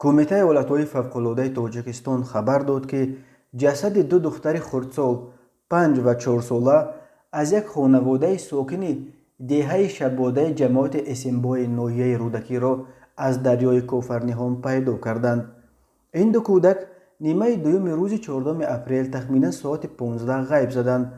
کمیته ولایت‌های فوق‌العاده تاجیکستان خبر داد که جسد دو دختر خردسال 5 و 4 ساله از یک خانواده ساکن دهه شباده جماعت اسمبای ناحیه رودکی را از دریای کوفرنهان پیدا کردند. این دو کودک نیمه دوم روز 14 اپریل تخمینا ساعت 15 غیب زدند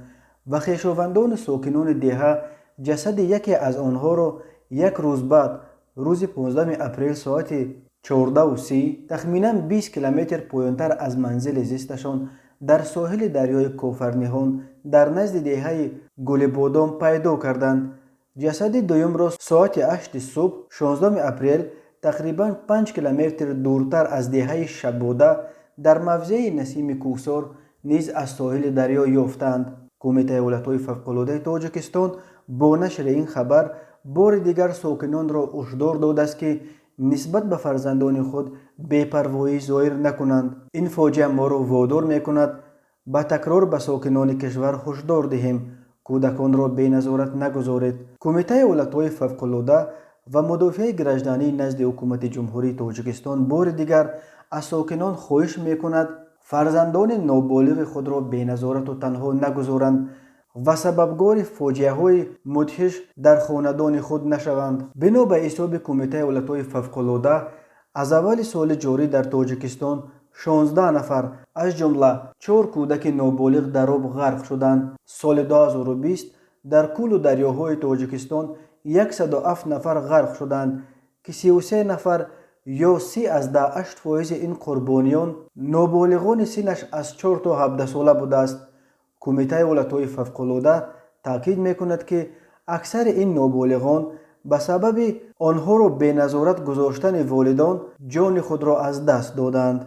و خویشاوندان ساکنان دهه جسد یکی از آنها را یک روز بعد روز 15 اپریل ساعت 14:30 تخمینا 20 کیلومتر پایین‌تر از منزل زیستشان در ساحل دریای کوفرنهان در نزد دهه گلبادام پیدا کردند. جسد دوم را ساعت 8 صبح 16 اپریل تقریبا 5 کیلومتر دورتر از دهه شباده در موضع نسیم کوسار نیز از ساحل دریا یافتند. کمیته ولایت‌های فوق‌العاده تاجیکستان با نشر این خبر بار دیگر ساکنان را هشدار داده است که نسبت به فرزندان خود بی‌پروایی ظاهر نکنند. این فاجعه ما را وادار می‌کند با تکرار به ساکنان کشور هشدار دهیم کودکان را بی نظارت نگذارید. کمیته ولایت‌های فوق‌العاده و مدافع گرجدانی نزد حکومت جمهوری تاجیکستان بار دیگر از ساکنان خواهش می‌کند فرزندان نابالغ خود را بی نظارت و تنها نگذارند و سببگار فاجعه‌های مدهش در خاندان خود نشوند. بنا به حساب کمیته ولایت‌های فوق‌العاده از اول سال جاری در تاجیکستان 16 نفر از جمله 4 کودک نابالغ در آب غرق شدند. سال 2020 در کل دریاهای تاجیکستان 107 نفر غرق شدند که 33 نفر یا 3.8% این قربانیان نابالغان سنش از 4 تا 17 ساله بوده است. کمیته ولایت‌های فوق‌العاده تاکید می‌کند که اکثر این نابالغان به سبب آنها را به نظارت گذاشتن والدان جان خود را از دست دادند.